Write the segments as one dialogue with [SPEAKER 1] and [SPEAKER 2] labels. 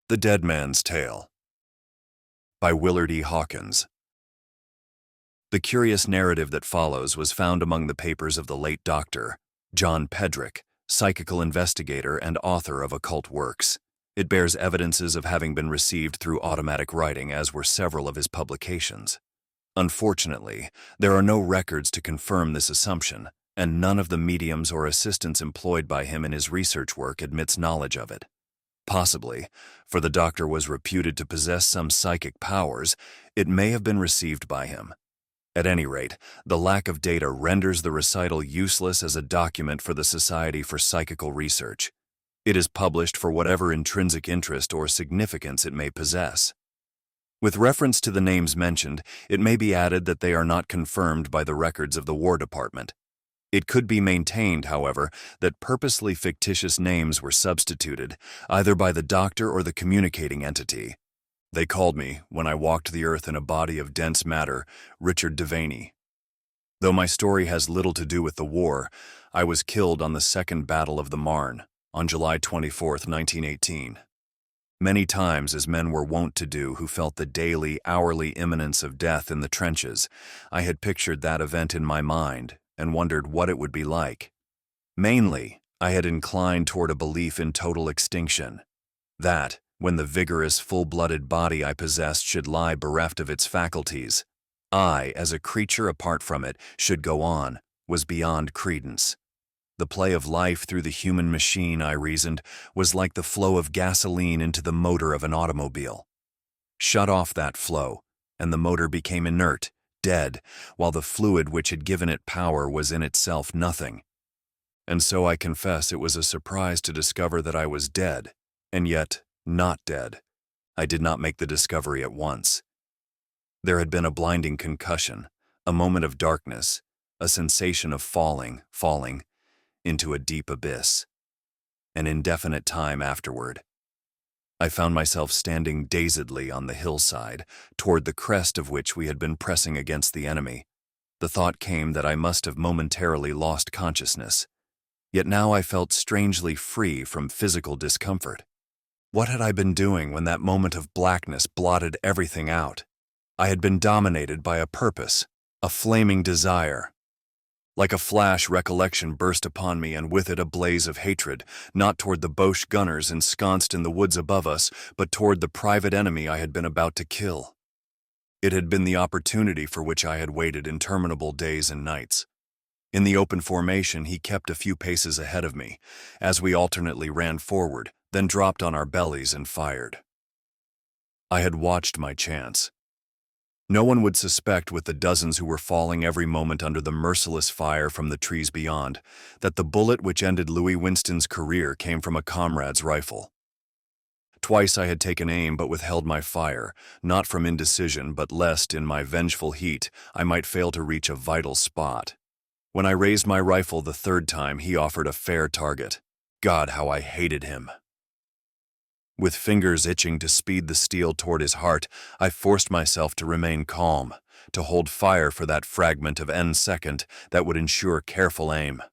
[SPEAKER 1] The Dead Man's Tale by Willard E. Hawkins. The curious narrative that follows was found among the papers of the late Dr. John Pedrick, psychical investigator and author of occult works. It bears evidences of having been received through automatic writing, as were several of his publications. Unfortunately, there are no records to confirm this assumption, and none of the mediums or assistants employed by him in his research work admits knowledge of it. Possibly, for the doctor was reputed to possess some psychic powers, it may have been received by him. At any rate, the lack of data renders the recital useless as a document for the Society for Psychical Research. It is published for whatever intrinsic interest or significance it may possess. With reference to the names mentioned, it may be added that they are not confirmed by the records of the War Department. It could be maintained, however, that purposely fictitious names were substituted, either by the doctor or the communicating entity. They called me, when I walked the earth in a body of dense matter, Richard Devaney. Though my story has little to do with the war, I was killed on the Second Battle of the Marne, on July 24, 1918. Many times, as men were wont to do who felt the daily, hourly imminence of death in the trenches, I had pictured that event in my mind and wondered what it would be like. Mainly, I had inclined toward a belief in total extinction. That, when the vigorous, full-blooded body I possessed should lie bereft of its faculties, I, as a creature apart from it, should go on, was beyond credence. The play of life through the human machine, I reasoned, was like the flow of gasoline into the motor of an automobile. Shut off that flow, and the motor became inert, dead, while the fluid which had given it power was in itself nothing. And so I confess it was a surprise to discover that I was dead, and yet not dead. I did not make the discovery at once. There had been a blinding concussion, a moment of darkness, a sensation of falling into a deep abyss. An indefinite time afterward, I found myself standing dazedly on the hillside, toward the crest of which we had been pressing against the enemy. The thought came that I must have momentarily lost consciousness. Yet now I felt strangely free from physical discomfort. What had I been doing when that moment of blackness blotted everything out? I had been dominated by a purpose, a flaming desire. Like a flash, recollection burst upon me, and with it a blaze of hatred, not toward the Boche gunners ensconced in the woods above us, but toward the private enemy I had been about to kill. It had been the opportunity for which I had waited interminable days and nights. In the open formation, he kept a few paces ahead of me, as we alternately ran forward, then dropped on our bellies and fired. I had watched my chance. No one would suspect, with the dozens who were falling every moment under the merciless fire from the trees beyond, that the bullet which ended Winston's career came from a comrade's rifle. Twice I had taken aim but withheld my fire, not from indecision but lest, in my vengeful heat, I might fail to reach a vital spot. When I raised my rifle the third time, he offered a fair target. God, how I hated him! With fingers itching to speed the steel toward his heart, I forced myself to remain calm, to hold fire for that fragment of n second that would ensure careful aim.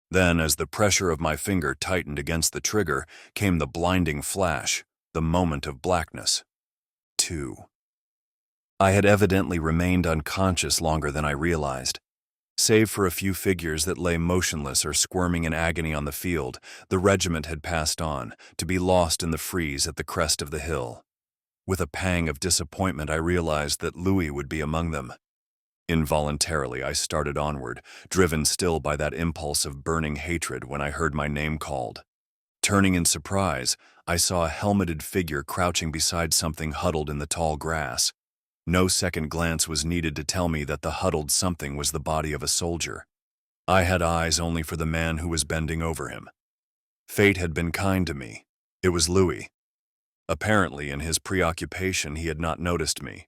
[SPEAKER 1] Then, as the pressure of my finger tightened against the trigger, came the blinding flash, the moment of blackness. 2. I had evidently remained unconscious longer than I realized. Save for a few figures that lay motionless or squirming in agony on the field, the regiment had passed on, to be lost in the freeze at the crest of the hill. With a pang of disappointment, I realized that Louis would be among them. Involuntarily, I started onward, driven still by that impulse of burning hatred when I heard my name called. Turning in surprise, I saw a helmeted figure crouching beside something huddled in the tall grass. No second glance was needed to tell me that the huddled something was the body of a soldier. I had eyes only for the man who was bending over him. Fate had been kind to me. It was Louis. Apparently, in his preoccupation, he had not noticed me.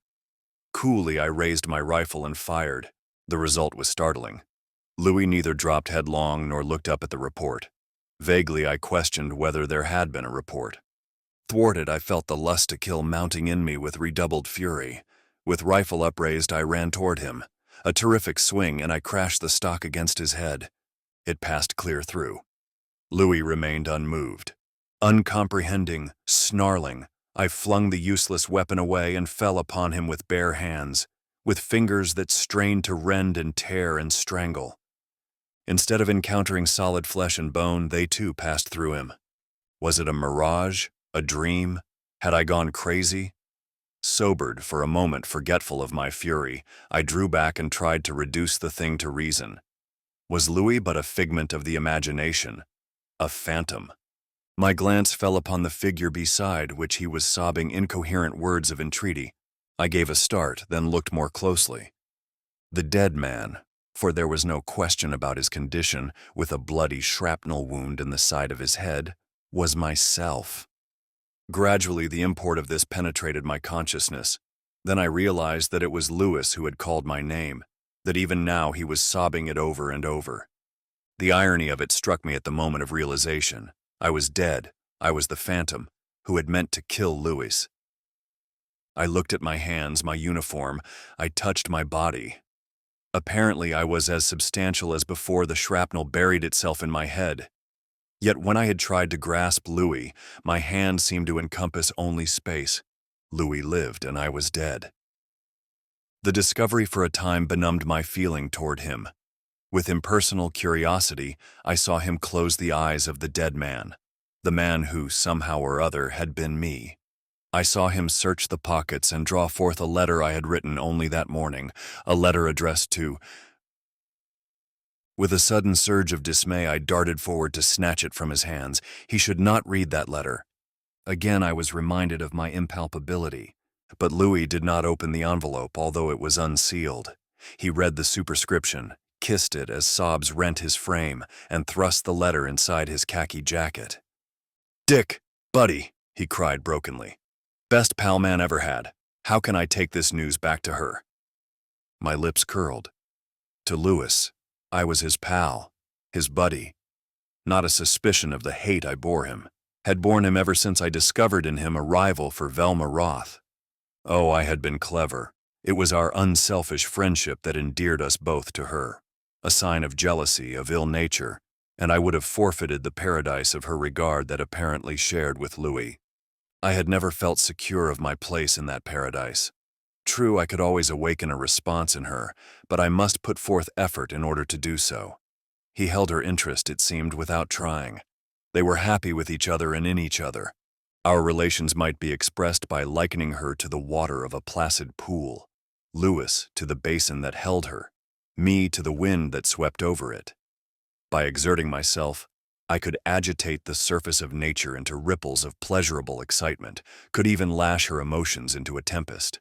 [SPEAKER 1] Coolly, I raised my rifle and fired. The result was startling. Louis neither dropped headlong nor looked up at the report. Vaguely, I questioned whether there had been a report. Thwarted, I felt the lust to kill mounting in me with redoubled fury. With rifle upraised, I ran toward him. A terrific swing, and I crashed the stock against his head. It passed clear through. Louis remained unmoved. Uncomprehending, snarling, I flung the useless weapon away and fell upon him with bare hands, with fingers that strained to rend and tear and strangle. Instead of encountering solid flesh and bone, they too passed through him. Was it a mirage? A dream? Had I gone crazy? Sobered, for a moment forgetful of my fury, I drew back and tried to reduce the thing to reason. Was Louis but a figment of the imagination? A phantom? My glance fell upon the figure beside which he was sobbing incoherent words of entreaty. I gave a start, then looked more closely. The dead man, for there was no question about his condition, with a bloody shrapnel wound in the side of his head, was myself. Gradually, the import of this penetrated my consciousness. Then I realized that it was Louis who had called my name, that even now he was sobbing it over and over. The irony of it struck me at the moment of realization. I was dead. I was the phantom who had meant to kill Louis. I looked at my hands, my uniform. I touched my body. Apparently, I was as substantial as before the shrapnel buried itself in my head. Yet when I had tried to grasp Louis, my hand seemed to encompass only space. Louis lived, and I was dead. The discovery for a time benumbed my feeling toward him. With impersonal curiosity, I saw him close the eyes of the dead man, the man who, somehow or other, had been me. I saw him search the pockets and draw forth a letter I had written only that morning, a letter addressed to... With a sudden surge of dismay, I darted forward to snatch it from his hands. He should not read that letter. Again, I was reminded of my impalpability. But Louis did not open the envelope, although it was unsealed. He read the superscription, kissed it as sobs rent his frame, and thrust the letter inside his khaki jacket. "Dick, buddy," he cried brokenly. "Best pal man ever had. How can I take this news back to her?" My lips curled. To Louis, I was his pal, his buddy. Not a suspicion of the hate I bore him. Had borne him ever since I discovered in him a rival for Velma Roth. Oh, I had been clever. It was our unselfish friendship that endeared us both to her. A sign of jealousy, of ill nature, and I would have forfeited the paradise of her regard that apparently shared with Louis. I had never felt secure of my place in that paradise. True, I could always awaken a response in her, but I must put forth effort in order to do so. He held her interest, it seemed, without trying. They were happy with each other and in each other. Our relations might be expressed by likening her to the water of a placid pool, Louis to the basin that held her, me to the wind that swept over it. By exerting myself, I could agitate the surface of nature into ripples of pleasurable excitement, could even lash her emotions into a tempest.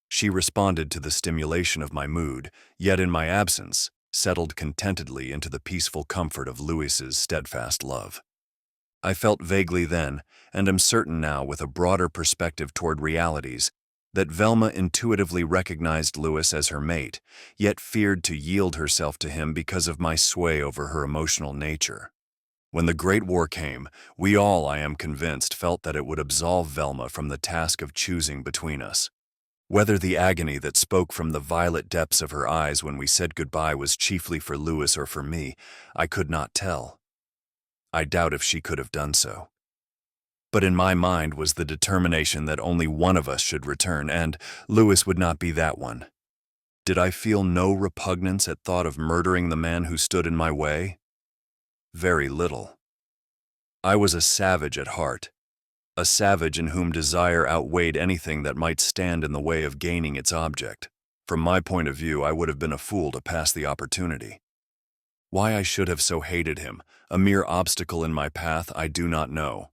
[SPEAKER 1] She responded to the stimulation of my mood, yet in my absence, settled contentedly into the peaceful comfort of Louis's steadfast love. I felt vaguely then, and am certain now with a broader perspective toward realities, that Velma intuitively recognized Louis as her mate, yet feared to yield herself to him because of my sway over her emotional nature. When the Great War came, we all, I am convinced, felt that it would absolve Velma from the task of choosing between us. Whether the agony that spoke from the violet depths of her eyes when we said goodbye was chiefly for Louis or for me, I could not tell. I doubt if she could have done so. But in my mind was the determination that only one of us should return, and Louis would not be that one. Did I feel no repugnance at thought of murdering the man who stood in my way? Very little. I was a savage at heart, a savage in whom desire outweighed anything that might stand in the way of gaining its object. From my point of view, I would have been a fool to pass the opportunity. Why I should have so hated him, a mere obstacle in my path, I do not know.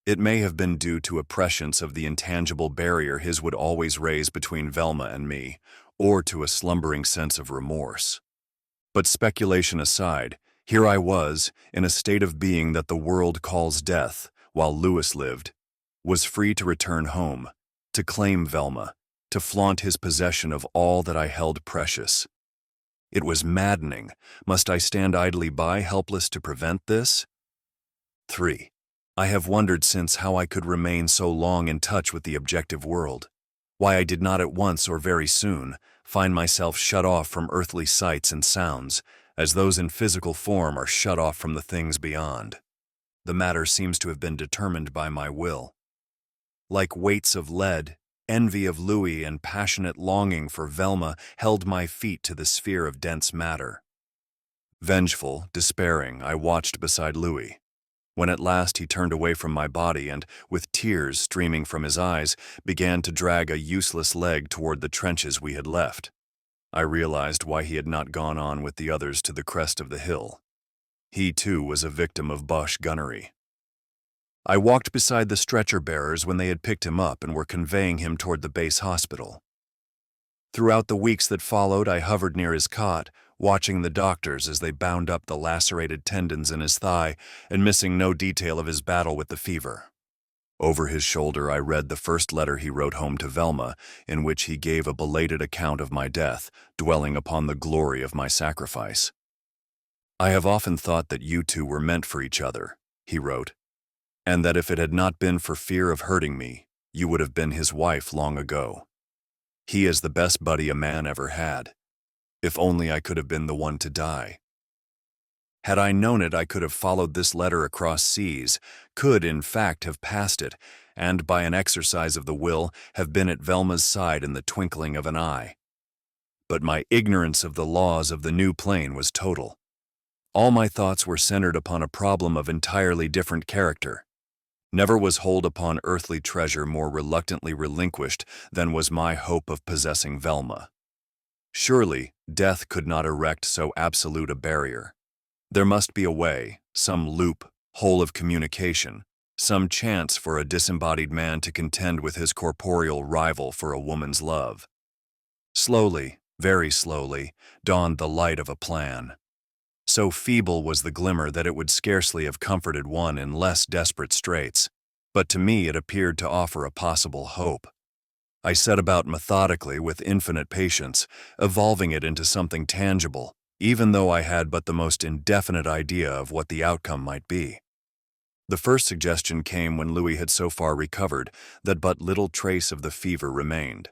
[SPEAKER 1] It may have been due to a prescience of the intangible barrier his would always raise between Velma and me, or to a slumbering sense of remorse. But speculation aside, here I was, in a state of being that the world calls death, while Louis lived, was free to return home, to claim Velma, to flaunt his possession of all that I held precious. It was maddening. Must I stand idly by, helpless to prevent this? 3. I have wondered since how I could remain so long in touch with the objective world, why I did not at once or very soon find myself shut off from earthly sights and sounds, as those in physical form are shut off from the things beyond. The matter seems to have been determined by my will. Like weights of lead, envy of Louis and passionate longing for Velma held my feet to the sphere of dense matter. Vengeful, despairing, I watched beside Louis. When at last he turned away from my body and, with tears streaming from his eyes, began to drag a useless leg toward the trenches we had left, I realized why he had not gone on with the others to the crest of the hill. He, too, was a victim of Boche gunnery. I walked beside the stretcher-bearers when they had picked him up and were conveying him toward the base hospital. Throughout the weeks that followed, I hovered near his cot, watching the doctors as they bound up the lacerated tendons in his thigh and missing no detail of his battle with the fever. Over his shoulder, I read the first letter he wrote home to Velma, in which he gave a belated account of my death, dwelling upon the glory of my sacrifice. "I have often thought that you two were meant for each other," he wrote, "and that if it had not been for fear of hurting me, you would have been his wife long ago. He is the best buddy a man ever had. If only I could have been the one to die." Had I known it, I could have followed this letter across seas, could, in fact, have passed it, and, by an exercise of the will, have been at Velma's side in the twinkling of an eye. But my ignorance of the laws of the new plane was total. All my thoughts were centered upon a problem of entirely different character. Never was hold upon earthly treasure more reluctantly relinquished than was my hope of possessing Velma. Surely, death could not erect so absolute a barrier. There must be a way, some loop, hole of communication, some chance for a disembodied man to contend with his corporeal rival for a woman's love. Slowly, very slowly, dawned the light of a plan. So feeble was the glimmer that it would scarcely have comforted one in less desperate straits, but to me it appeared to offer a possible hope. I set about methodically, with infinite patience, evolving it into something tangible, even though I had but the most indefinite idea of what the outcome might be. The first suggestion came when Louis had so far recovered that but little trace of the fever remained.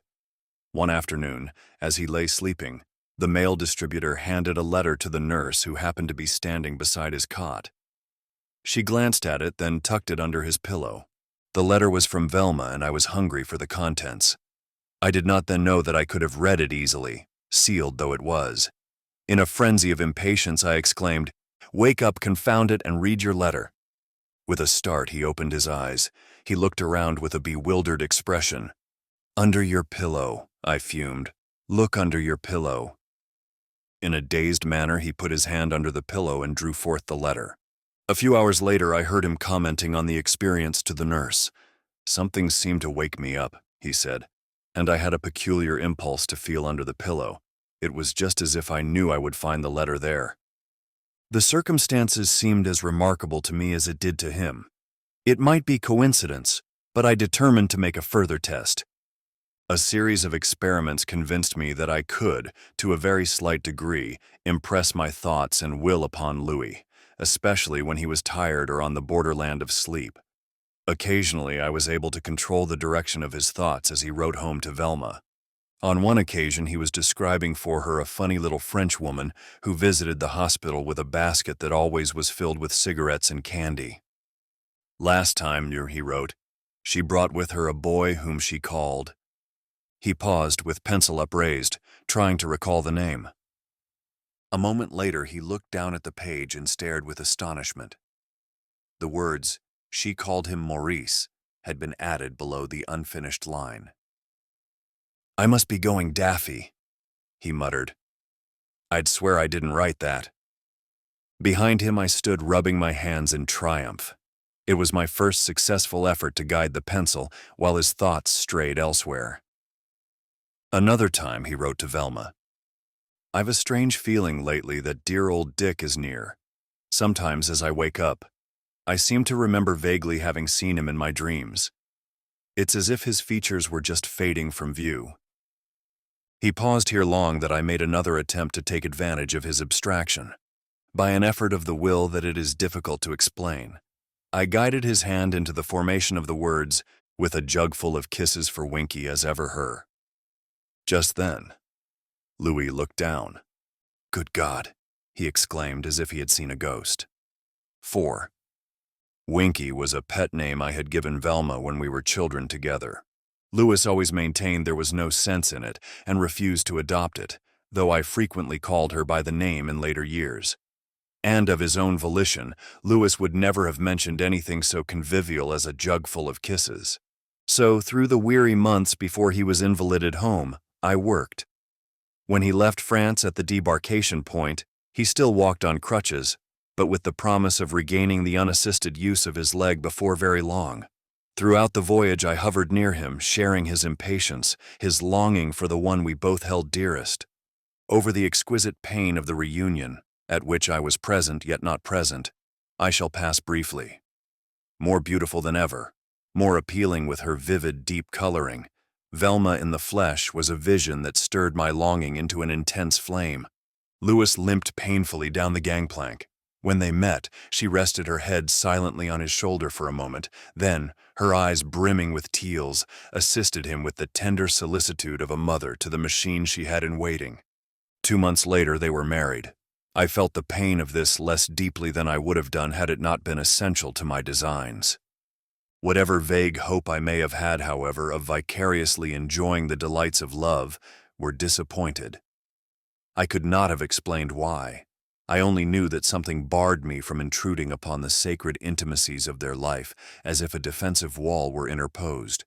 [SPEAKER 1] One afternoon, as he lay sleeping, the mail distributor handed a letter to the nurse who happened to be standing beside his cot. She glanced at it, then tucked it under his pillow. The letter was from Velma, and I was hungry for the contents. I did not then know that I could have read it easily, sealed though it was. In a frenzy of impatience, I exclaimed, "Wake up, confound it, and read your letter." With a start, he opened his eyes. He looked around with a bewildered expression. "Under your pillow," I fumed. "Look under your pillow." In a dazed manner, he put his hand under the pillow and drew forth the letter. A few hours later, I heard him commenting on the experience to the nurse. "Something seemed to wake me up," he said, "and I had a peculiar impulse to feel under the pillow. It was just as if I knew I would find the letter there." The circumstances seemed as remarkable to me as it did to him. It might be coincidence, but I determined to make a further test. A series of experiments convinced me that I could, to a very slight degree, impress my thoughts and will upon Louis, especially when he was tired or on the borderland of sleep. Occasionally, I was able to control the direction of his thoughts as he wrote home to Velma. On one occasion, he was describing for her a funny little French woman who visited the hospital with a basket that always was filled with cigarettes and candy. "Last time," he wrote, "she brought with her a boy whom she called." He paused, with pencil upraised, trying to recall the name. A moment later, he looked down at the page and stared with astonishment. The words, "She called him Maurice," had been added below the unfinished line. "I must be going daffy," he muttered. "I'd swear I didn't write that." Behind him, I stood rubbing my hands in triumph. It was my first successful effort to guide the pencil while his thoughts strayed elsewhere. Another time, he wrote to Velma, "I've a strange feeling lately that dear old Dick is near. Sometimes as I wake up, I seem to remember vaguely having seen him in my dreams. It's as if his features were just fading from view." He paused here long that I made another attempt to take advantage of his abstraction. By an effort of the will that it is difficult to explain, I guided his hand into the formation of the words, "with a jug full of kisses for Winky as ever her." Just then, Louis looked down. "Good God," he exclaimed as if he had seen a ghost. 4. Winky was a pet name I had given Velma when we were children together. Lewis always maintained there was no sense in it and refused to adopt it, though I frequently called her by the name in later years. And of his own volition, Lewis would never have mentioned anything so convivial as a jug full of kisses. So, through the weary months before he was invalided home, I worked. When he left France at the debarkation point, he still walked on crutches, but with the promise of regaining the unassisted use of his leg before very long. Throughout the voyage I hovered near him, sharing his impatience, his longing for the one we both held dearest. Over the exquisite pain of the reunion, at which I was present yet not present, I shall pass briefly. More beautiful than ever, more appealing with her vivid, deep coloring, Velma in the flesh was a vision that stirred my longing into an intense flame. Lewis limped painfully down the gangplank. When they met, she rested her head silently on his shoulder for a moment, then, her eyes brimming with tears, assisted him with the tender solicitude of a mother to the machine she had in waiting. 2 months later they were married. I felt the pain of this less deeply than I would have done had it not been essential to my designs. Whatever vague hope I may have had, however, of vicariously enjoying the delights of love, were disappointed. I could not have explained why. I only knew that something barred me from intruding upon the sacred intimacies of their life, as if a defensive wall were interposed.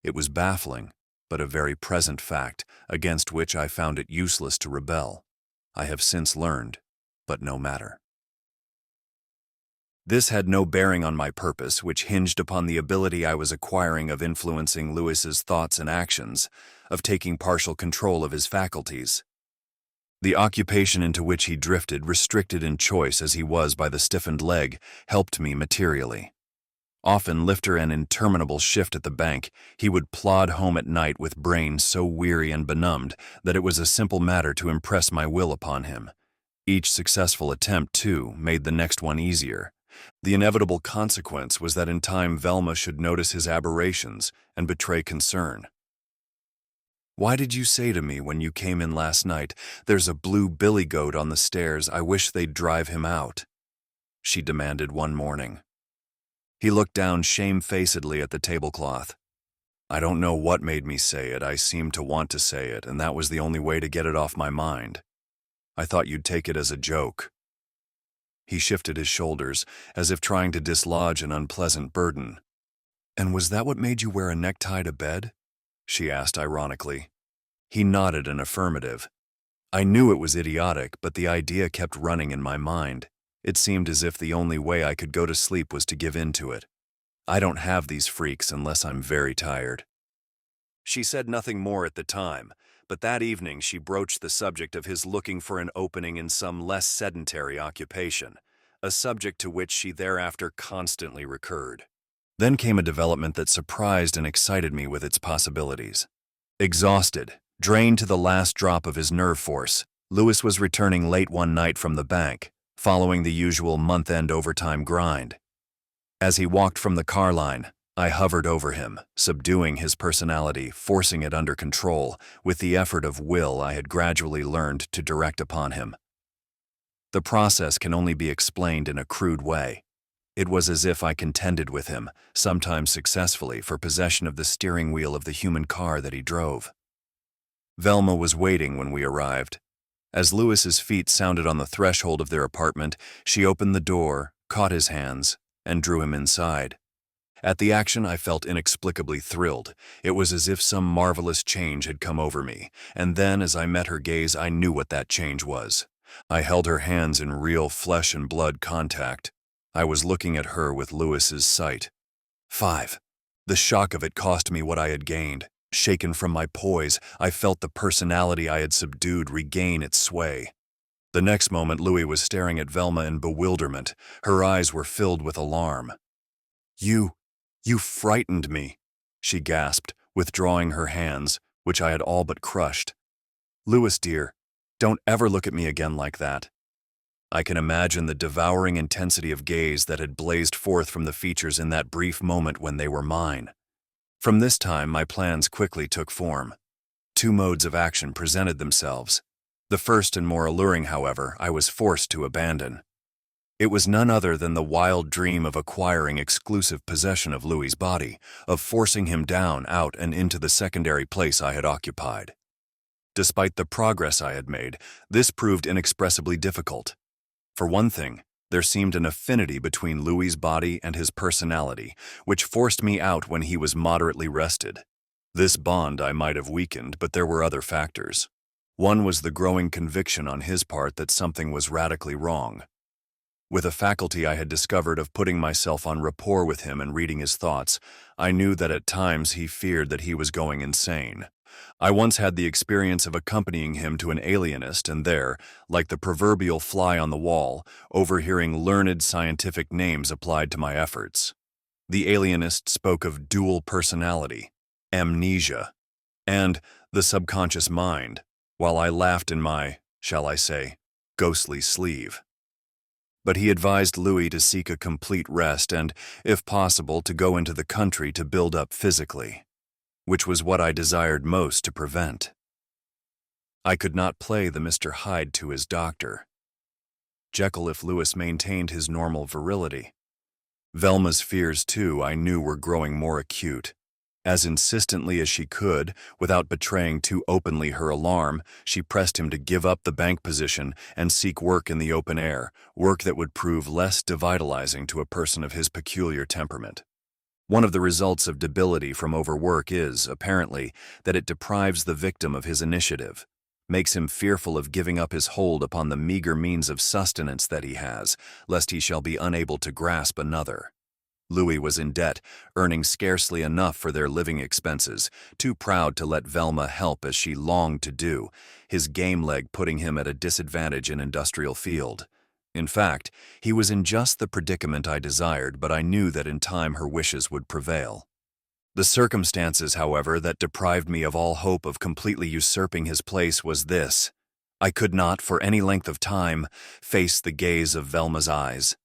[SPEAKER 1] It was baffling, but a very present fact, against which I found it useless to rebel. I have since learned, but no matter. This had no bearing on my purpose, which hinged upon the ability I was acquiring of influencing Lewis's thoughts and actions, of taking partial control of his faculties. The occupation into which he drifted, restricted in choice as he was by the stiffened leg, helped me materially. Often, after an interminable shift at the bank, he would plod home at night with brain so weary and benumbed that it was a simple matter to impress my will upon him. Each successful attempt, too, made the next one easier. The inevitable consequence was that in time Velma should notice his aberrations and betray concern. "Why did you say to me when you came in last night, 'There's a blue billy goat on the stairs, I wish they'd drive him out'?" she demanded one morning. He looked down shamefacedly at the tablecloth. "I don't know what made me say it. I seemed to want to say it, and that was the only way to get it off my mind. I thought you'd take it as a joke." He shifted his shoulders, as if trying to dislodge an unpleasant burden. "And was that what made you wear a necktie to bed?" she asked ironically. He nodded an affirmative. I knew it was idiotic, but the idea kept running in my mind. It seemed as if the only way I could go to sleep was to give in to it. I don't have these freaks unless I'm very tired. She said nothing more at the time, but that evening she broached the subject of his looking for an opening in some less sedentary occupation, a subject to which she thereafter constantly recurred. Then came a development that surprised and excited me with its possibilities. Exhausted, drained to the last drop of his nerve force, Lewis was returning late one night from the bank, following the usual month-end overtime grind. As he walked from the car line, I hovered over him, subduing his personality, forcing it under control, with the effort of will I had gradually learned to direct upon him. The process can only be explained in a crude way. It was as if I contended with him, sometimes successfully, for possession of the steering wheel of the human car that he drove. Velma was waiting when we arrived. As Lewis's feet sounded on the threshold of their apartment, she opened the door, caught his hands, and drew him inside. At the action, I felt inexplicably thrilled. It was as if some marvelous change had come over me, and then, as I met her gaze, I knew what that change was. I held her hands in real flesh and blood contact. I was looking at her with Lewis's sight. 5. The shock of it cost me what I had gained. Shaken from my poise, I felt the personality I had subdued regain its sway. The next moment, Louis was staring at Velma in bewilderment. Her eyes were filled with alarm. You frightened me," she gasped, withdrawing her hands, which I had all but crushed. "Louis, dear, don't ever look at me again like that." I can imagine the devouring intensity of gaze that had blazed forth from the features in that brief moment when they were mine. From this time, my plans quickly took form. 2 modes of action presented themselves. The first and more alluring, however, I was forced to abandon. It was none other than the wild dream of acquiring exclusive possession of Louis's body, of forcing him down, out, and into the secondary place I had occupied. Despite the progress I had made, this proved inexpressibly difficult. For one thing, there seemed an affinity between Louis's body and his personality, which forced me out when he was moderately rested. This bond I might have weakened, but there were other factors. One was the growing conviction on his part that something was radically wrong. With a faculty I had discovered of putting myself on rapport with him and reading his thoughts, I knew that at times he feared that he was going insane. I once had the experience of accompanying him to an alienist and there, like the proverbial fly on the wall, overhearing learned scientific names applied to my efforts. The alienist spoke of dual personality, amnesia, and the subconscious mind, while I laughed in my, shall I say, ghostly sleeve. But he advised Louis to seek a complete rest and, if possible, to go into the country to build up physically, which was what I desired most to prevent. I could not play the Mr. Hyde to his doctor. Jekyll if Louis maintained his normal virility. Velma's fears, too, I knew were growing more acute. As insistently as she could, without betraying too openly her alarm, she pressed him to give up the bank position and seek work in the open air, work that would prove less devitalizing to a person of his peculiar temperament. One of the results of debility from overwork is, apparently, that it deprives the victim of his initiative, makes him fearful of giving up his hold upon the meager means of sustenance that he has, lest he shall be unable to grasp another. Louis was in debt, earning scarcely enough for their living expenses, too proud to let Velma help as she longed to do, his game leg putting him at a disadvantage in industrial field. In fact, he was in just the predicament I desired, but I knew that in time her wishes would prevail. The circumstances, however, that deprived me of all hope of completely usurping his place was this: I could not, for any length of time, face the gaze of Velma's eyes.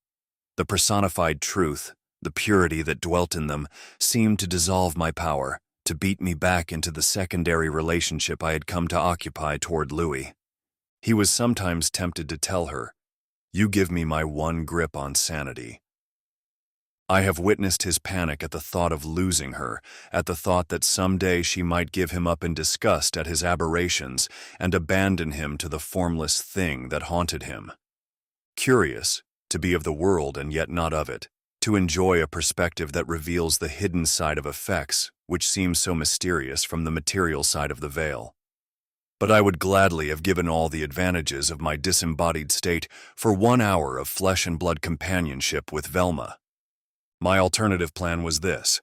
[SPEAKER 1] The personified truth, the purity that dwelt in them, seemed to dissolve my power, to beat me back into the secondary relationship I had come to occupy toward Louis. He was sometimes tempted to tell her, "You give me my one grip on sanity." I have witnessed his panic at the thought of losing her, at the thought that someday she might give him up in disgust at his aberrations and abandon him to the formless thing that haunted him. Curious, to be of the world and yet not of it, to enjoy a perspective that reveals the hidden side of effects, which seems so mysterious from the material side of the veil. But I would gladly have given all the advantages of my disembodied state for 1 hour of flesh and blood companionship with Velma. My alternative plan was this: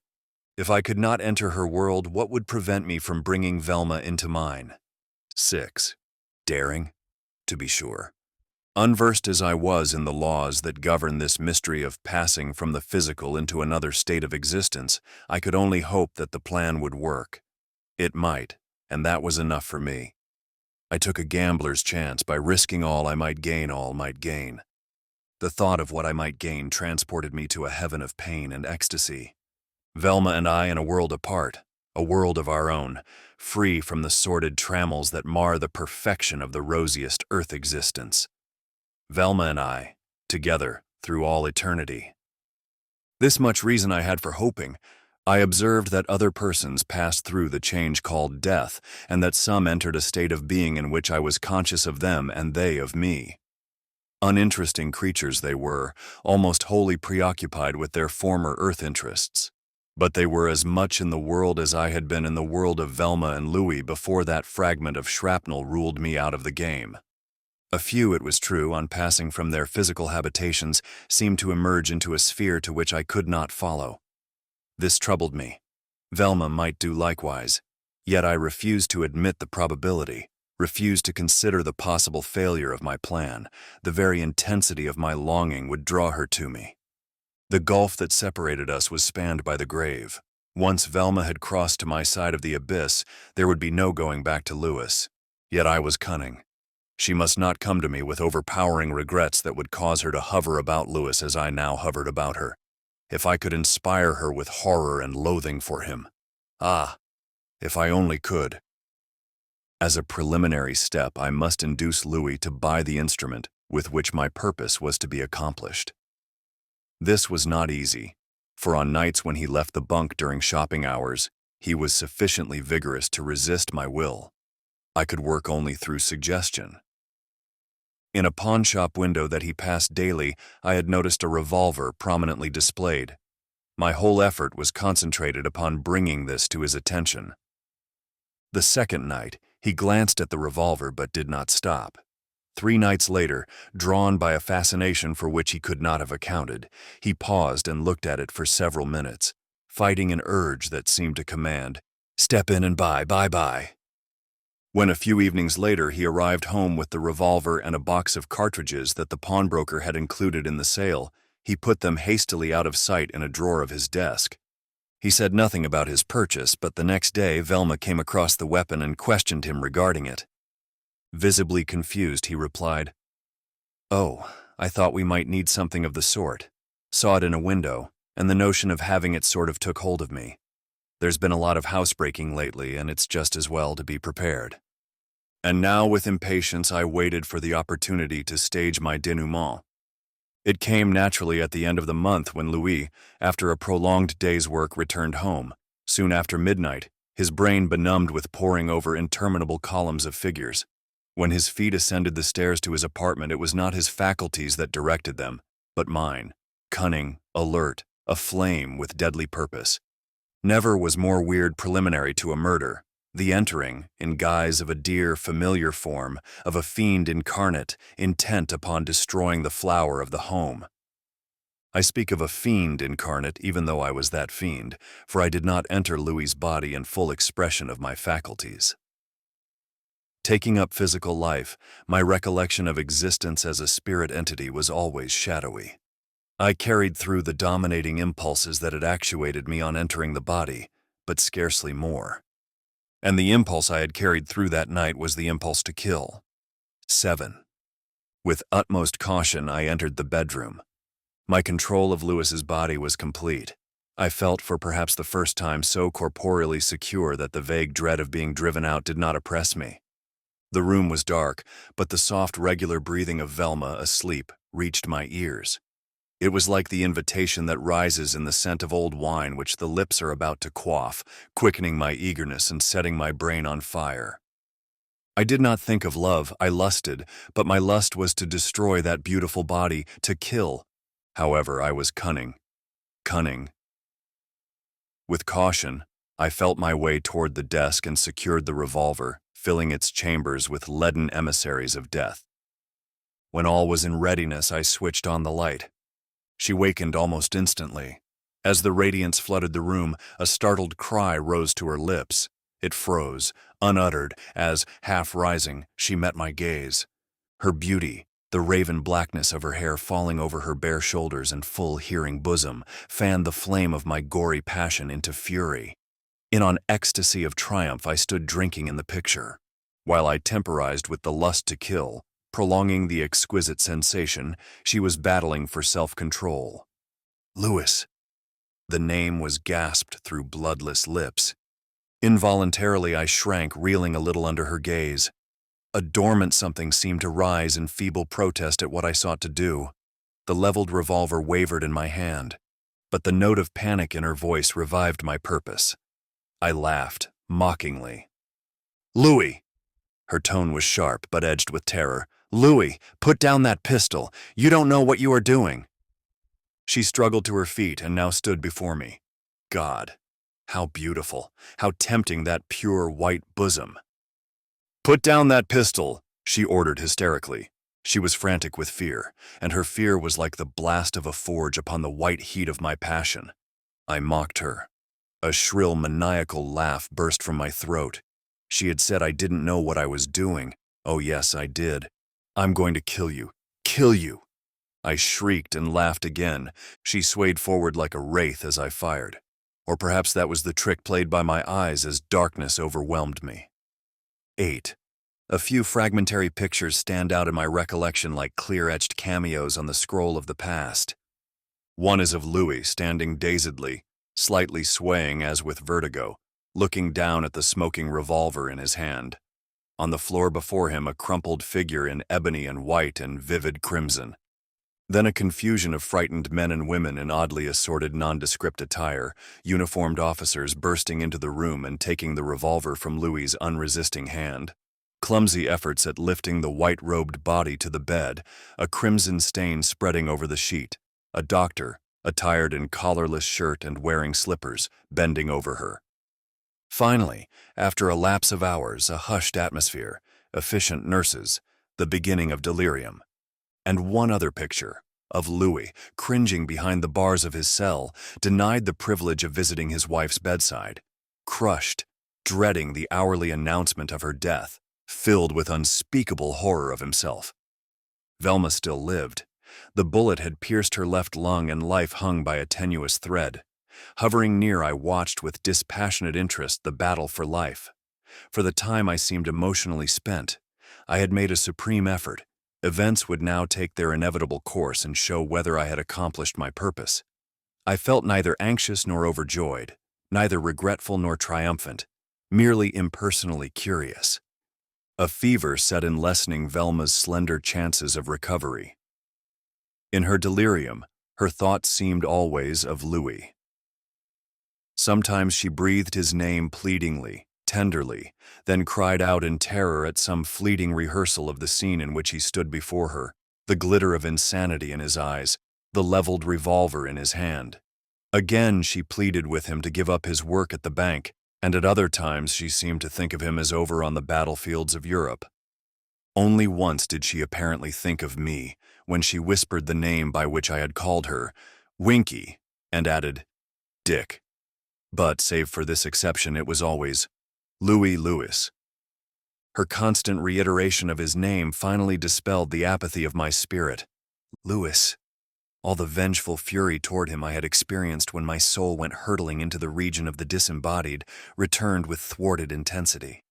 [SPEAKER 1] if I could not enter her world, what would prevent me from bringing Velma into mine? 6. Daring? To be sure. Unversed as I was in the laws that govern this mystery of passing from the physical into another state of existence, I could only hope that the plan would work. It might, and that was enough for me. I took a gambler's chance by risking all I might gain, all might gain. The thought of what I might gain transported me to a heaven of pain and ecstasy. Velma and I in a world apart, a world of our own, free from the sordid trammels that mar the perfection of the rosiest earth existence. Velma and I, together through all eternity. This much reason I had for hoping. I observed that other persons passed through the change called death, and that some entered a state of being in which I was conscious of them and they of me. Uninteresting creatures they were, almost wholly preoccupied with their former earth interests. But they were as much in the world as I had been in the world of Velma and Louis before that fragment of shrapnel ruled me out of the game. A few, it was true, on passing from their physical habitations, seemed to emerge into a sphere to which I could not follow. This troubled me. Velma might do likewise, yet I refused to admit the probability, refused to consider the possible failure of my plan. The very intensity of my longing would draw her to me. The gulf that separated us was spanned by the grave. Once Velma had crossed to my side of the abyss, there would be no going back to Louis. Yet I was cunning. She must not come to me with overpowering regrets that would cause her to hover about Louis as I now hovered about her. If I could inspire her with horror and loathing for him. Ah, if I only could. As a preliminary step, I must induce Louis to buy the instrument, with which my purpose was to be accomplished. This was not easy, for on nights when he left the bunk during shopping hours, he was sufficiently vigorous to resist my will. I could work only through suggestion. In a pawn shop window that he passed daily, I had noticed a revolver prominently displayed. My whole effort was concentrated upon bringing this to his attention. The second night, he glanced at the revolver but did not stop. 3 nights later, drawn by a fascination for which he could not have accounted, he paused and looked at it for several minutes, fighting an urge that seemed to command, "Step in and buy." When a few evenings later he arrived home with the revolver and a box of cartridges that the pawnbroker had included in the sale, he put them hastily out of sight in a drawer of his desk. He said nothing about his purchase, but the next day Velma came across the weapon and questioned him regarding it. Visibly confused, he replied, "Oh, I thought we might need something of the sort. Saw it in a window, and the notion of having it sort of took hold of me. There's been a lot of housebreaking lately, and it's just as well to be prepared." And now with impatience I waited for the opportunity to stage my denouement. It came naturally at the end of the month when Louis, after a prolonged day's work, returned home. Soon after midnight, his brain benumbed with poring over interminable columns of figures. When his feet ascended the stairs to his apartment, it was not his faculties that directed them, but mine, cunning, alert, aflame with deadly purpose. Never was more weird preliminary to a murder. The entering, in guise of a dear, familiar form, of a fiend incarnate, intent upon destroying the flower of the home. I speak of a fiend incarnate even though I was that fiend, for I did not enter Louis's body in full expression of my faculties. Taking up physical life, my recollection of existence as a spirit entity was always shadowy. I carried through the dominating impulses that had actuated me on entering the body, but scarcely more. And the impulse I had carried through that night was the impulse to kill. 7. With utmost caution, I entered the bedroom. My control of Louis's body was complete. I felt for perhaps the first time so corporeally secure that the vague dread of being driven out did not oppress me. The room was dark, but the soft, regular breathing of Velma, asleep, reached my ears. It was like the invitation that rises in the scent of old wine which the lips are about to quaff, quickening my eagerness and setting my brain on fire. I did not think of love, I lusted, but my lust was to destroy that beautiful body, to kill. However, I was cunning. With caution, I felt my way toward the desk and secured the revolver, filling its chambers with leaden emissaries of death. When all was in readiness, I switched on the light. She wakened almost instantly. As the radiance flooded the room, a startled cry rose to her lips. It froze, unuttered, as, half rising, she met my gaze. Her beauty, the raven blackness of her hair falling over her bare shoulders and full hearing bosom, fanned the flame of my gory passion into fury. In an ecstasy of triumph, I stood drinking in the picture, while I temporized with the lust to kill. Prolonging the exquisite sensation, she was battling for self-control. "Louis." The name was gasped through bloodless lips. Involuntarily, I shrank, reeling a little under her gaze. A dormant something seemed to rise in feeble protest at what I sought to do. The leveled revolver wavered in my hand, but the note of panic in her voice revived my purpose. I laughed, mockingly. "Louis!" Her tone was sharp, but edged with terror. "Louis, put down that pistol. You don't know what you are doing." She struggled to her feet and now stood before me. God, how beautiful, how tempting that pure white bosom. "Put down that pistol," she ordered hysterically. She was frantic with fear, and her fear was like the blast of a forge upon the white heat of my passion. I mocked her. A shrill, maniacal laugh burst from my throat. She had said I didn't know what I was doing. Oh yes, I did. "I'm going to kill you. Kill you." I shrieked and laughed again. She swayed forward like a wraith as I fired. Or perhaps that was the trick played by my eyes as darkness overwhelmed me. 8. A few fragmentary pictures stand out in my recollection like clear-etched cameos on the scroll of the past. One is of Louis standing dazedly, slightly swaying as with vertigo, looking down at the smoking revolver in his hand. On the floor before him, a crumpled figure in ebony and white and vivid crimson. Then a confusion of frightened men and women in oddly assorted nondescript attire, uniformed officers bursting into the room and taking the revolver from Louis's unresisting hand. Clumsy efforts at lifting the white-robed body to the bed, a crimson stain spreading over the sheet. A doctor, attired in collarless shirt and wearing slippers, bending over her. Finally, after a lapse of hours, a hushed atmosphere, efficient nurses, the beginning of delirium. And one other picture, of Louis, cringing behind the bars of his cell, denied the privilege of visiting his wife's bedside, crushed, dreading the hourly announcement of her death, filled with unspeakable horror of himself. Velma still lived. The bullet had pierced her left lung and life hung by a tenuous thread. Hovering near, I watched with dispassionate interest the battle for life. For the time I seemed emotionally spent. I had made a supreme effort. Events would now take their inevitable course and show whether I had accomplished my purpose. I felt neither anxious nor overjoyed, neither regretful nor triumphant, merely impersonally curious. A fever set in lessening Velma's slender chances of recovery. In her delirium, her thoughts seemed always of Louis. Sometimes she breathed his name pleadingly, tenderly, then cried out in terror at some fleeting rehearsal of the scene in which he stood before her, the glitter of insanity in his eyes, the leveled revolver in his hand. Again she pleaded with him to give up his work at the bank, and at other times she seemed to think of him as over on the battlefields of Europe. Only once did she apparently think of me, when she whispered the name by which I had called her, Winky, and added, Dick. But, save for this exception, it was always, Louis Lewis. Her constant reiteration of his name finally dispelled the apathy of my spirit. Louis. All the vengeful fury toward him I had experienced when my soul went hurtling into the region of the disembodied returned with thwarted intensity.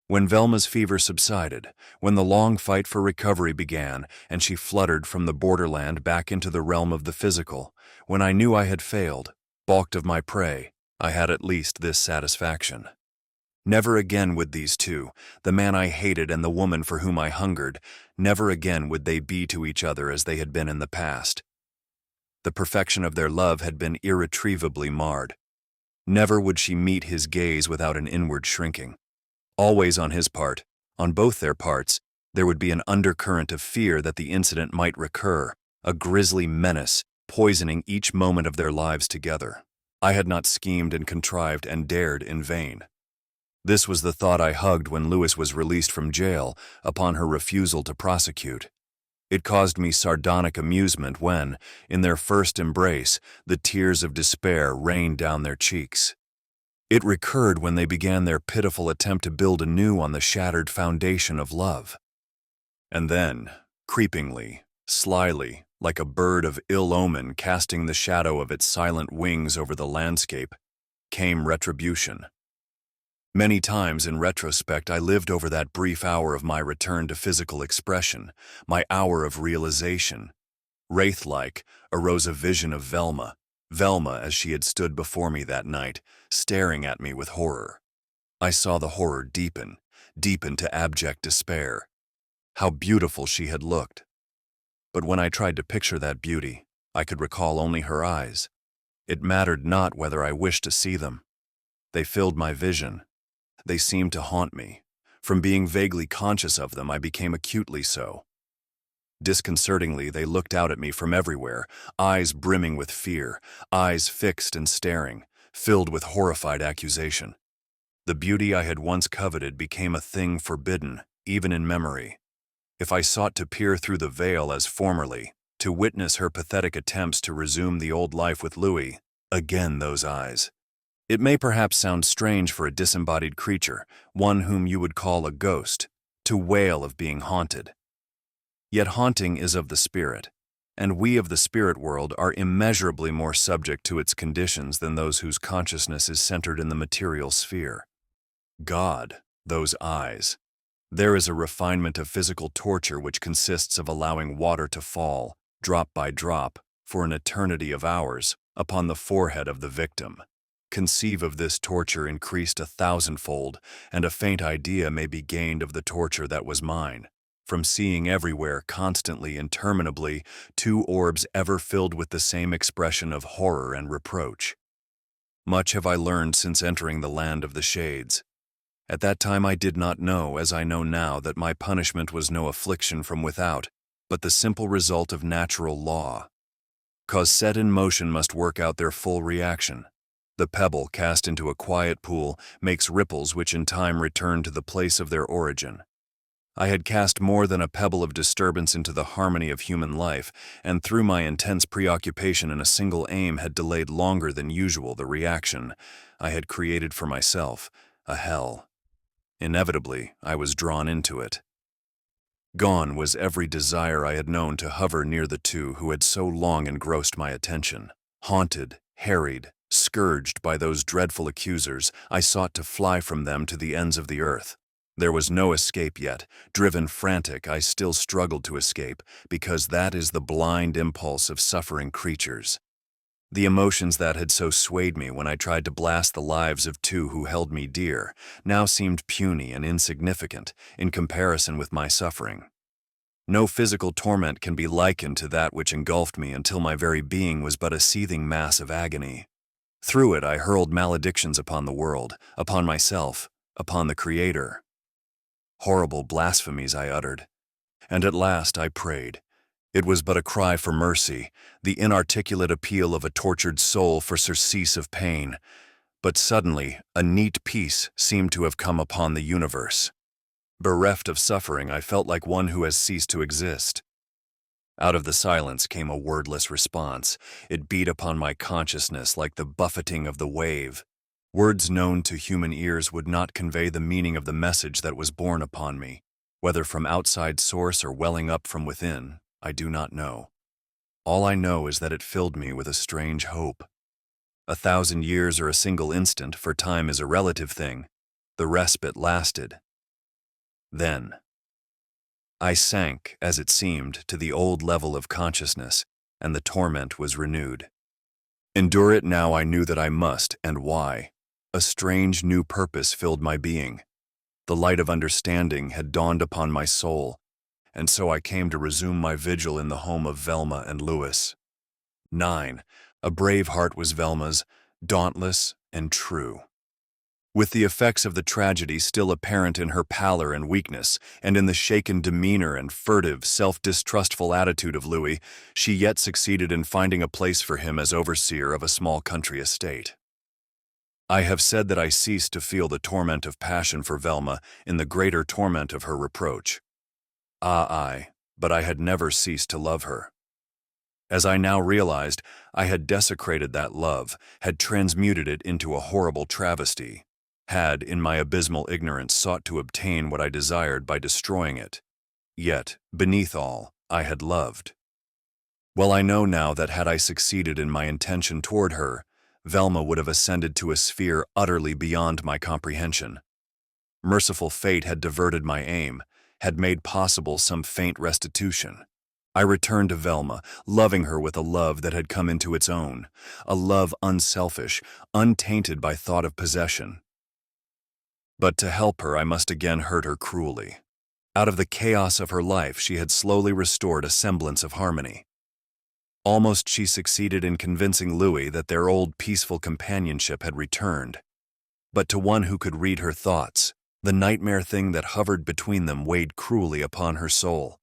[SPEAKER 1] When Velma's fever subsided, when the long fight for recovery began and she fluttered from the borderland back into the realm of the physical, when I knew I had failed, balked of my prey, I had at least this satisfaction. Never again would these two, the man I hated and the woman for whom I hungered, never again would they be to each other as they had been in the past. The perfection of their love had been irretrievably marred. Never would she meet his gaze without an inward shrinking. Always on his part, on both their parts, there would be an undercurrent of fear that the incident might recur, a grisly menace, poisoning each moment of their lives together. I had not schemed and contrived and dared in vain. This was the thought I hugged when Louis was released from jail upon her refusal to prosecute. It caused me sardonic amusement when, in their first embrace, the tears of despair rained down their cheeks. It recurred when they began their pitiful attempt to build anew on the shattered foundation of love. And then, creepingly, slyly, like a bird of ill omen casting the shadow of its silent wings over the landscape, came retribution. Many times in retrospect I lived over that brief hour of my return to physical expression, my hour of realization. Wraith-like arose a vision of Velma as she had stood before me that night, staring at me with horror. I saw the horror deepen to abject despair. How beautiful she had looked. But when I tried to picture that beauty, I could recall only her eyes. It mattered not whether I wished to see them. They filled my vision. They seemed to haunt me. From being vaguely conscious of them, I became acutely so. Disconcertingly, they looked out at me from everywhere, eyes brimming with fear, eyes fixed and staring, filled with horrified accusation. The beauty I had once coveted became a thing forbidden, even in memory. If I sought to peer through the veil as formerly, to witness her pathetic attempts to resume the old life with Louis, again those eyes. It may perhaps sound strange for a disembodied creature, one whom you would call a ghost, to wail of being haunted. Yet haunting is of the spirit, and we of the spirit world are immeasurably more subject to its conditions than those whose consciousness is centered in the material sphere. God, those eyes. There is a refinement of physical torture which consists of allowing water to fall, drop by drop, for an eternity of hours, upon the forehead of the victim. conceive of this torture increased 1,000-fold, and a faint idea may be gained of the torture that was mine. From seeing everywhere, constantly, interminably, two orbs ever filled with the same expression of horror and reproach. Much have I learned since entering the land of the shades. At that time I did not know, as I know now, that my punishment was no affliction from without, but the simple result of natural law. Cause set in motion must work out their full reaction. The pebble cast into a quiet pool makes ripples which in time return to the place of their origin. I had cast more than a pebble of disturbance into the harmony of human life, and through my intense preoccupation in a single aim had delayed longer than usual the reaction I had created for myself, a hell. Inevitably, I was drawn into it. Gone was every desire I had known to hover near the two who had so long engrossed my attention. Haunted, harried, scourged by those dreadful accusers, I sought to fly from them to the ends of the earth. There was no escape yet. Driven frantic, I still struggled to escape, because that is the blind impulse of suffering creatures. The emotions that had so swayed me when I tried to blast the lives of two who held me dear now seemed puny and insignificant in comparison with my suffering. No physical torment can be likened to that which engulfed me until my very being was but a seething mass of agony. Through it I hurled maledictions upon the world, upon myself, upon the Creator. Horrible blasphemies I uttered, and at last I prayed. It was but a cry for mercy, the inarticulate appeal of a tortured soul for surcease of pain. But suddenly, a neat peace seemed to have come upon the universe. Bereft of suffering, I felt like one who has ceased to exist. Out of the silence came a wordless response. It beat upon my consciousness like the buffeting of the wave. Words known to human ears would not convey the meaning of the message that was borne upon me. Whether from outside source or welling up from within, I do not know. All I know is that it filled me with a strange hope. 1,000 years or a single instant, for time is a relative thing. The respite lasted. Then I sank, as it seemed, to the old level of consciousness, and the torment was renewed. Endure it now I knew that I must, and why. A strange new purpose filled my being. The light of understanding had dawned upon my soul, and so I came to resume my vigil in the home of Velma and Louis. 9. A brave heart was Velma's, dauntless and true. With the effects of the tragedy still apparent in her pallor and weakness, and in the shaken demeanor and furtive, self-distrustful attitude of Louis, she yet succeeded in finding a place for him as overseer of a small country estate. I have said that I ceased to feel the torment of passion for Velma in the greater torment of her reproach. But I had never ceased to love her. As I now realized, I had desecrated that love, had transmuted it into a horrible travesty, had, in my abysmal ignorance, sought to obtain what I desired by destroying it. Yet, beneath all, I had loved. Well, I know now that had I succeeded in my intention toward her, Velma would have ascended to a sphere utterly beyond my comprehension. Merciful fate had diverted my aim, had made possible some faint restitution. I returned to Velma, loving her with a love that had come into its own, a love unselfish, untainted by thought of possession. But to help her, I must again hurt her cruelly. Out of the chaos of her life, she had slowly restored a semblance of harmony. Almost she succeeded in convincing Louis that their old peaceful companionship had returned. But to one who could read her thoughts, the nightmare thing that hovered between them weighed cruelly upon her soul.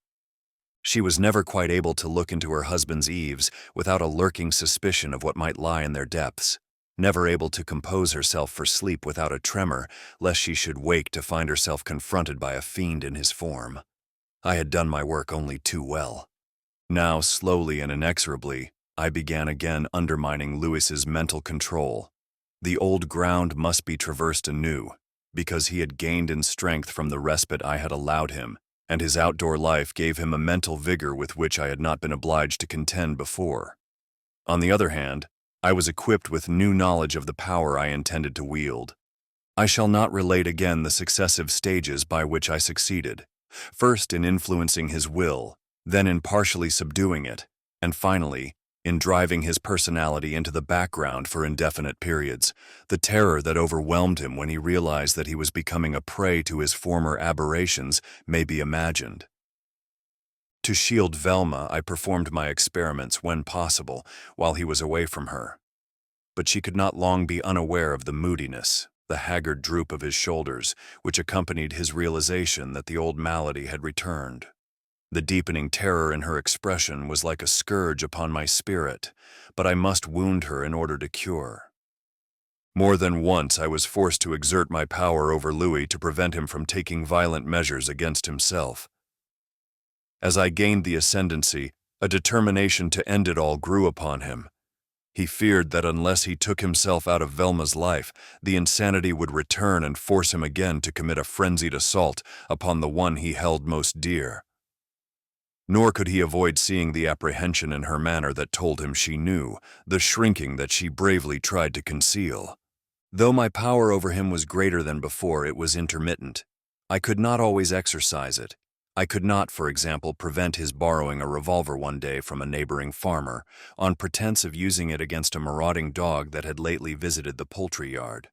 [SPEAKER 1] She was never quite able to look into her husband's eaves without a lurking suspicion of what might lie in their depths, never able to compose herself for sleep without a tremor, lest she should wake to find herself confronted by a fiend in his form. I had done my work only too well. Now, slowly and inexorably, I began again undermining Louis's mental control. The old ground must be traversed anew, because he had gained in strength from the respite I had allowed him, and his outdoor life gave him a mental vigor with which I had not been obliged to contend before. On the other hand, I was equipped with new knowledge of the power I intended to wield. I shall not relate again the successive stages by which I succeeded, first in influencing his will, then in partially subduing it, and finally, in driving his personality into the background for indefinite periods. The terror that overwhelmed him when he realized that he was becoming a prey to his former aberrations may be imagined. To shield Velma, I performed my experiments when possible, while he was away from her. But she could not long be unaware of the moodiness, the haggard droop of his shoulders, which accompanied his realization that the old malady had returned. The deepening terror in her expression was like a scourge upon my spirit, but I must wound her in order to cure. More than once I was forced to exert my power over Louis to prevent him from taking violent measures against himself. As I gained the ascendancy, a determination to end it all grew upon him. He feared that unless he took himself out of Velma's life, the insanity would return and force him again to commit a frenzied assault upon the one he held most dear. Nor could he avoid seeing the apprehension in her manner that told him she knew, the shrinking that she bravely tried to conceal. Though my power over him was greater than before, it was intermittent. I could not always exercise it. I could not, for example, prevent his borrowing a revolver one day from a neighboring farmer, on pretense of using it against a marauding dog that had lately visited the poultry yard.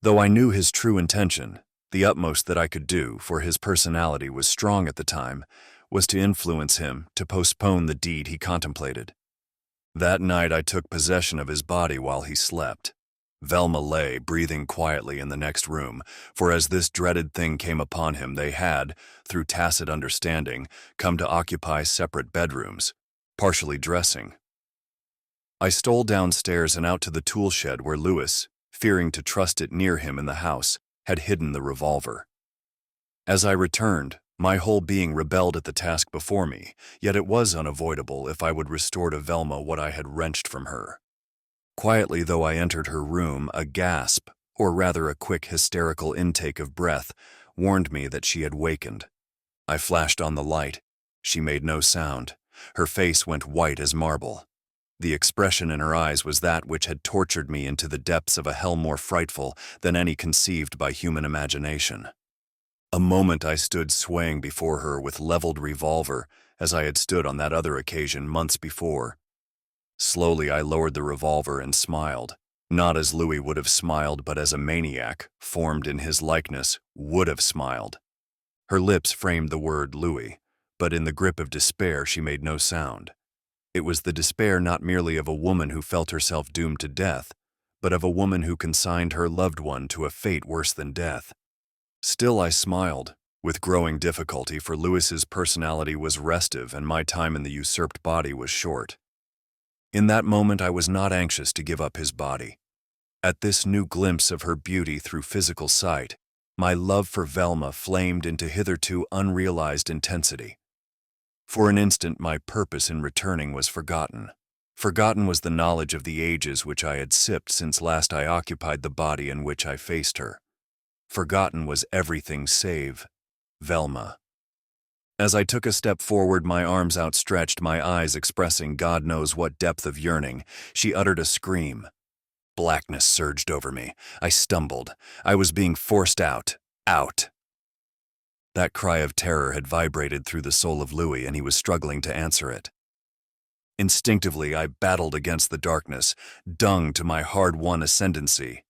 [SPEAKER 1] Though I knew his true intention, the utmost that I could do, for his personality was strong at the time, was to influence him to postpone the deed he contemplated. That night I took possession of his body while he slept. Velma lay, breathing quietly, in the next room, for as this dreaded thing came upon him, they had, through tacit understanding, come to occupy separate bedrooms, partially dressing. I stole downstairs and out to the tool shed where Louis, fearing to trust it near him in the house, had hidden the revolver. As I returned, my whole being rebelled at the task before me, yet it was unavoidable if I would restore to Velma what I had wrenched from her. Quietly though I entered her room, a gasp, or rather a quick hysterical intake of breath, warned me that she had wakened. I flashed on the light. She made no sound. Her face went white as marble. The expression in her eyes was that which had tortured me into the depths of a hell more frightful than any conceived by human imagination. A moment I stood swaying before her with leveled revolver, as I had stood on that other occasion months before. Slowly I lowered the revolver and smiled, not as Louis would have smiled, but as a maniac, formed in his likeness, would have smiled. Her lips framed the word Louis, but in the grip of despair she made no sound. It was the despair not merely of a woman who felt herself doomed to death, but of a woman who consigned her loved one to a fate worse than death. Still I smiled, with growing difficulty, for Louis's personality was restive and my time in the usurped body was short. In that moment I was not anxious to give up his body. At this new glimpse of her beauty through physical sight, my love for Velma flamed into hitherto unrealized intensity. For an instant my purpose in returning was forgotten. Forgotten was the knowledge of the ages which I had sipped since last I occupied the body in which I faced her. Forgotten was everything save Velma. As I took a step forward, my arms outstretched, my eyes expressing God knows what depth of yearning, she uttered a scream. Blackness surged over me. I stumbled. I was being forced out. That cry of terror had vibrated through the soul of Louis, and he was struggling to answer it. Instinctively, I battled against the darkness, dung to my hard-won ascendancy.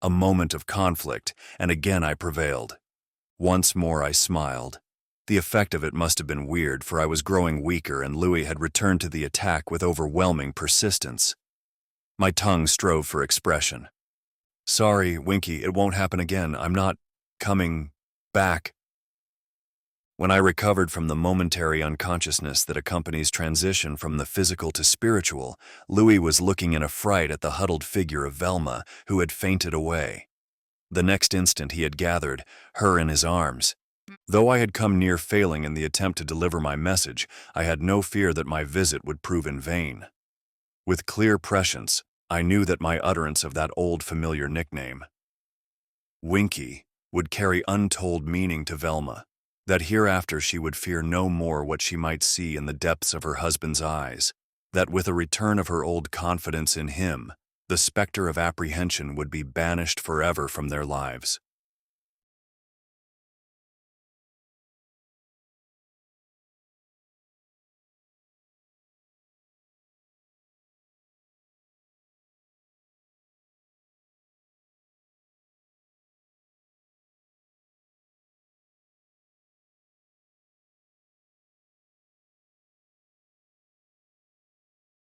[SPEAKER 1] A moment of conflict, and again I prevailed. Once more I smiled. The effect of it must have been weird, for I was growing weaker and Louis had returned to the attack with overwhelming persistence. My tongue strove for expression. Sorry, Winky, it won't happen again. I'm not coming back. When I recovered from the momentary unconsciousness that accompanies transition from the physical to spiritual, Louis was looking in affright at the huddled figure of Velma, who had fainted away. The next instant he had gathered her in his arms. Though I had come near failing in the attempt to deliver my message, I had no fear that my visit would prove in vain. With clear prescience, I knew that my utterance of that old familiar nickname, Winky, would carry untold meaning to Velma, that hereafter she would fear no more what she might see in the depths of her husband's eyes, that with a return of her old confidence in him, the specter of apprehension would be banished forever from their lives.